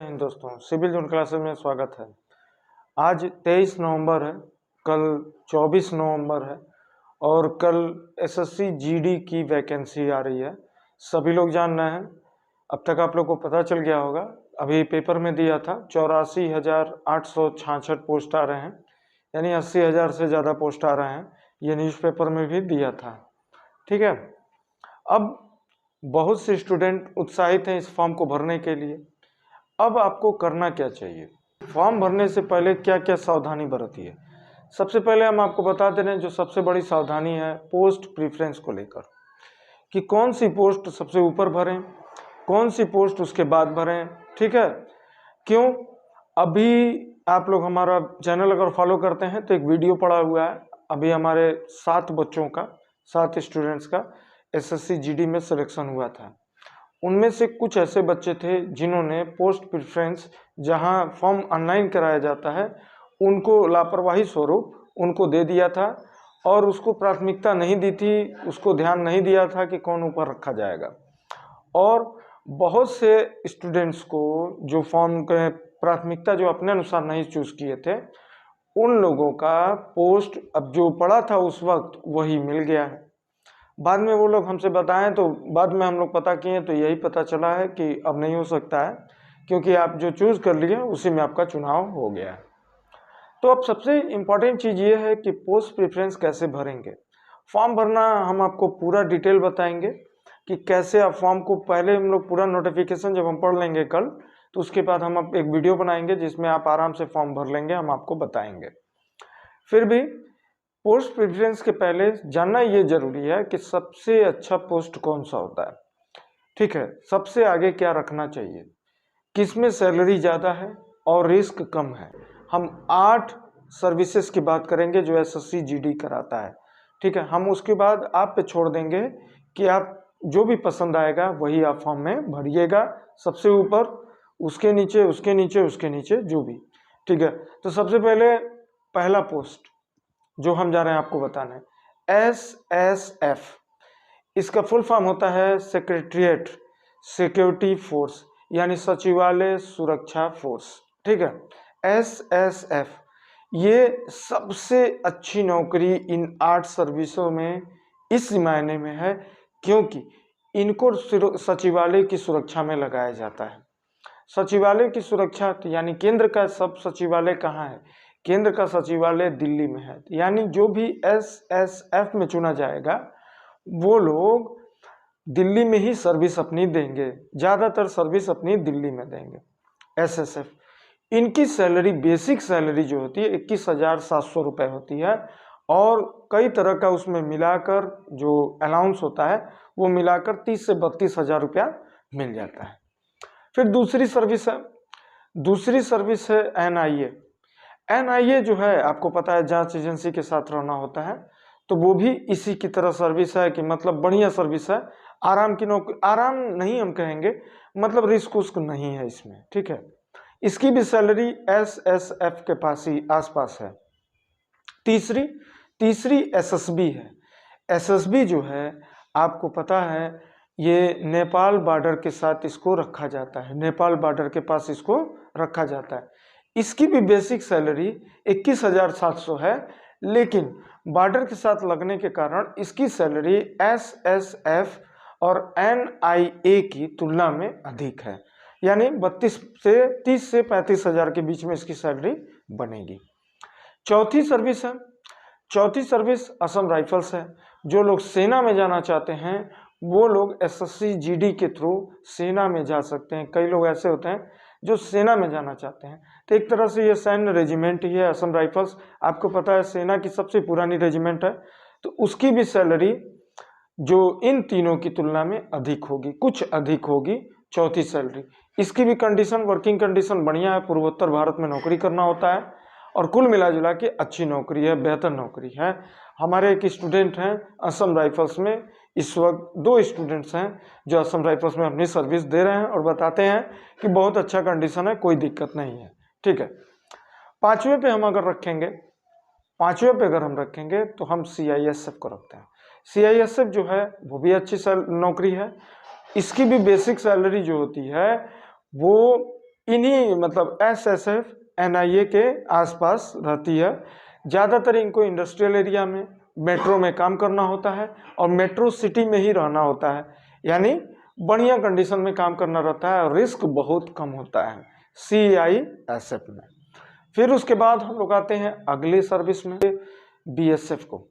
दोस्तों, civil zone classes में स्वागत है। आज 23 नवंबर है, कल 24 नवंबर है और कल एसएससी जीडी की वैकेंसी आ रही है। सभी लोग जान रहे हैं। अब तक आप लोग को पता चल गया होगा, अभी पेपर में दिया था 84,866 पोस्ट आ रहे हैं, यानी 80,000 से ज़्यादा पोस्ट आ रहे हैं। ये न्यूज़पेपर में भी दिया था। ठीक है, अब बहुत से स्टूडेंट उत्साहित हैं इस फॉर्म को भरने के लिए। अब आपको करना क्या चाहिए? फॉर्म भरने से पहले क्या क्या सावधानी बरतिए है। सबसे पहले हम आपको बता दे रहे हैं जो सबसे बड़ी सावधानी है पोस्ट प्रीफरेंस को लेकर, कि कौन सी पोस्ट सबसे ऊपर भरें, कौन सी पोस्ट उसके बाद भरें। ठीक है, क्यों? अभी आप लोग हमारा चैनल अगर फॉलो करते हैं तो एक वीडियो पड़ा हुआ है। अभी हमारे 7 बच्चों का, 7 स्टूडेंट्स का एसएससी जीडी में सिलेक्शन हुआ था। उनमें से कुछ ऐसे बच्चे थे जिन्होंने पोस्ट प्रेफरेंस, जहां फॉर्म ऑनलाइन कराया जाता है, उनको लापरवाही स्वरूप उनको दे दिया था और उसको प्राथमिकता नहीं दी थी, उसको ध्यान नहीं दिया था कि कौन ऊपर रखा जाएगा। और बहुत से स्टूडेंट्स को जो फॉर्म के प्राथमिकता जो अपने अनुसार नहीं चूज किए थे, उन लोगों का पोस्ट अब जो पड़ा था उस वक्त वही मिल गया है। बाद में वो लोग हमसे बताएं तो बाद में हम लोग पता किए तो यही पता चला है कि अब नहीं हो सकता है, क्योंकि आप जो चूज कर लिए उसी में आपका चुनाव हो गया है। तो अब सबसे इम्पॉर्टेंट चीज़ ये है कि पोस्ट प्रेफरेंस कैसे भरेंगे। फॉर्म भरना हम आपको पूरा डिटेल बताएंगे कि कैसे आप फॉर्म को, पहले हम लोग पूरा नोटिफिकेशन जब हम पढ़ लेंगे कल, तो उसके बाद हम एक वीडियो बनाएंगे जिसमें आप आराम से फॉर्म भर लेंगे, हम आपको बताएंगे। फिर भी पोस्ट प्रेफरेंस के पहले जानना ये जरूरी है कि सबसे अच्छा पोस्ट कौन सा होता है। ठीक है, सबसे आगे क्या रखना चाहिए, किसमें सैलरी ज़्यादा है और रिस्क कम है। हम 8 सर्विसेज की बात करेंगे जो एसएससी जीडी कराता है। ठीक है, हम उसके बाद आप पे छोड़ देंगे कि आप जो भी पसंद आएगा वही आप फॉर्म में भरिएगा, सबसे ऊपर, उसके नीचे, उसके नीचे, उसके नीचे, जो भी। ठीक है, तो सबसे पहले पहला पोस्ट जो हम जा रहे हैं आपको बताने, SSF, इसका फुल फॉर्म होता है सेक्रेटरिएट सिक्योरिटी फोर्स, यानी सचिवालय सुरक्षा फोर्स। ठीक है, SSF ये सबसे अच्छी नौकरी इन 8 सर्विसों में इस मायने में है क्योंकि इनको सचिवालय की सुरक्षा में लगाया जाता है। सचिवालय की सुरक्षा यानी केंद्र का सब सचिवालय कहाँ है? केंद्र का सचिवालय दिल्ली में है, यानी जो भी SSF में चुना जाएगा वो लोग दिल्ली में ही सर्विस अपनी देंगे, ज़्यादातर सर्विस अपनी दिल्ली में देंगे। SSF इनकी सैलरी, बेसिक सैलरी जो होती है 21,700 रुपये होती है और कई तरह का उसमें मिलाकर जो अलाउंस होता है वो मिलाकर 30 से 32,000 रुपया मिल जाता है। फिर दूसरी सर्विस है NIA जो है, आपको पता है जांच एजेंसी के साथ रहना होता है, तो वो भी इसी की तरह सर्विस है कि मतलब बढ़िया सर्विस है। आराम की नौकरी, आराम नहीं हम कहेंगे, मतलब रिस्क उस्क नहीं है इसमें। ठीक है, इसकी भी सैलरी SSF के पास ही आसपास है। तीसरी SSB है। SSB जो है आपको पता है ये नेपाल बॉर्डर के साथ इसको रखा जाता है, नेपाल बॉर्डर के पास इसको रखा जाता है। इसकी भी बेसिक सैलरी 21,700 है, लेकिन बॉर्डर के साथ लगने के कारण इसकी सैलरी SSF और NIA की तुलना में अधिक है, यानी 30 से 35,000 के बीच में इसकी सैलरी बनेगी। चौथी सर्विस असम राइफल्स है। जो लोग सेना में जाना चाहते हैं वो लोग एसएससी जीडी के थ्रू सेना में जा सकते हैं। कई लोग ऐसे होते हैं जो सेना में जाना चाहते हैं, तो एक तरह से ये सैन्य रेजिमेंट ही है असम राइफल्स। आपको पता है सेना की सबसे पुरानी रेजिमेंट है, तो उसकी भी सैलरी जो इन तीनों की तुलना में अधिक होगी, कुछ अधिक होगी। चौथी सैलरी, इसकी भी कंडीशन, वर्किंग कंडीशन बढ़िया है, पूर्वोत्तर भारत में नौकरी करना होता है और कुल मिला जुला के अच्छी नौकरी है, बेहतर नौकरी है। हमारे एक स्टूडेंट हैं असम राइफल्स में, इस वक्त 2 स्टूडेंट्स हैं जो असम राइफल्स में अपनी सर्विस दे रहे हैं और बताते हैं कि बहुत अच्छा कंडीशन है, कोई दिक्कत नहीं है। ठीक है, पांचवें पे अगर हम रखेंगे तो हम CISF को रखते हैं। CISF जो है वो भी अच्छी नौकरी है। इसकी भी बेसिक सैलरी जो होती है वो इन्हीं मतलब SSF NIA के आसपास रहती है। ज़्यादातर इनको इंडस्ट्रियल एरिया में, मेट्रो में काम करना होता है और मेट्रो सिटी में ही रहना होता है, यानी बढ़िया कंडीशन में काम करना रहता है और रिस्क बहुत कम होता है CISF में। फिर उसके बाद हम लोग आते हैं अगले सर्विस में, BSF को।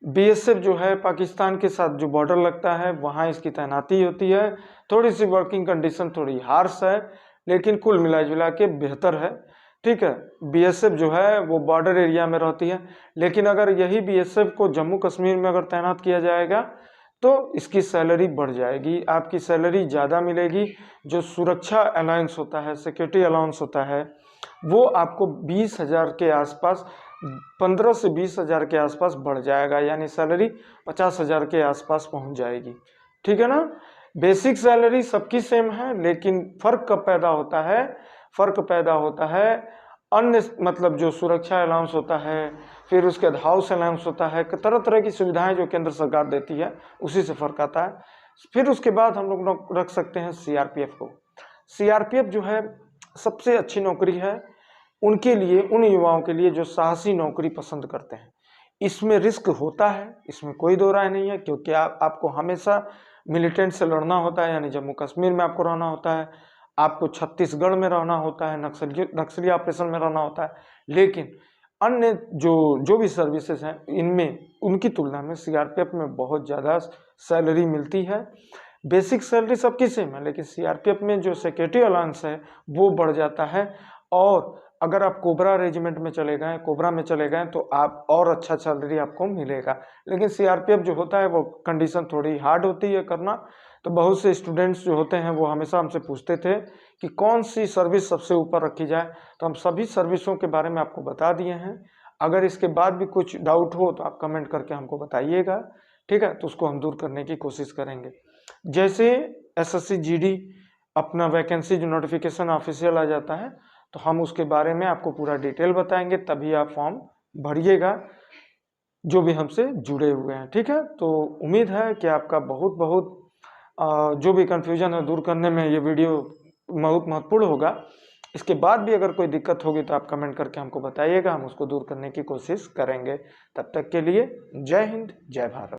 BSF जो है पाकिस्तान के साथ जो बॉर्डर लगता है वहाँ इसकी तैनाती होती है। थोड़ी सी वर्किंग कंडीशन थोड़ी हार्श है, लेकिन कुल मिला जुला के बेहतर है। ठीक है, BSF जो है वो बॉर्डर एरिया में रहती है, लेकिन अगर यही BSF को जम्मू कश्मीर में अगर तैनात किया जाएगा तो इसकी सैलरी बढ़ जाएगी, आपकी सैलरी ज़्यादा मिलेगी। जो सुरक्षा अलाउंस होता है, सिक्योरिटी अलाउंस होता है, वो आपको 20,000 के आसपास, 15 से 20,000 के आसपास बढ़ जाएगा, यानी सैलरी 50,000 के आसपास पहुंच जाएगी। ठीक है ना। बेसिक सैलरी सबकी सेम है, लेकिन फर्क कब पैदा होता है, फर्क पैदा होता है अन्य मतलब जो सुरक्षा अलाउंस होता है, फिर उसके बाद हाउस अलाउंस होता है, तरह तरह की सुविधाएं जो केंद्र सरकार देती है, उसी से फर्क आता है। फिर उसके बाद हम लोग रख सकते हैं CRPF को। CRPF जो है सबसे अच्छी नौकरी है उनके लिए, उन युवाओं के लिए जो साहसी नौकरी पसंद करते हैं। इसमें रिस्क होता है, इसमें कोई दो राय नहीं है, क्योंकि आपको हमेशा मिलिटेंट से लड़ना होता है, यानी जम्मू कश्मीर में आपको रहना होता है, आपको छत्तीसगढ़ में रहना होता है, नक्सली ऑपरेशन में रहना होता है। लेकिन अन्य जो भी सर्विसेज हैं इनमें उनकी तुलना में CRPF में बहुत ज़्यादा सैलरी मिलती है। बेसिक सैलरी सबकी सेम है, लेकिन CRPF में जो सिक्योरिटी अलाउंस है वो बढ़ जाता है। और अगर आप कोबरा रेजिमेंट में चले गए, कोबरा में चले गए, तो आप और अच्छा सैलरी आपको मिलेगा। लेकिन CRPF जो होता है वो कंडीशन थोड़ी हार्ड होती है करना। तो बहुत से स्टूडेंट्स जो होते हैं वो हमेशा हमसे पूछते थे कि कौन सी सर्विस सबसे ऊपर रखी जाए, तो हम सभी सर्विसों के बारे में आपको बता दिए हैं। अगर इसके बाद भी कुछ डाउट हो तो आप कमेंट करके हमको बताइएगा, ठीक है, तो उसको हम दूर करने की कोशिश करेंगे। जैसे SSC GD अपना वैकेंसी जो नोटिफिकेशन ऑफिशियल आ जाता है, तो हम उसके बारे में आपको पूरा डिटेल बताएंगे, तभी आप फॉर्म भरिएगा जो भी हमसे जुड़े हुए हैं। ठीक है, तो उम्मीद है कि आपका बहुत बहुत जो भी कन्फ्यूजन है दूर करने में ये वीडियो बहुत महत्वपूर्ण होगा। इसके बाद भी अगर कोई दिक्कत होगी तो आप कमेंट करके हमको बताइएगा, हम उसको दूर करने की कोशिश करेंगे। तब तक के लिए जय हिंद, जय भारत।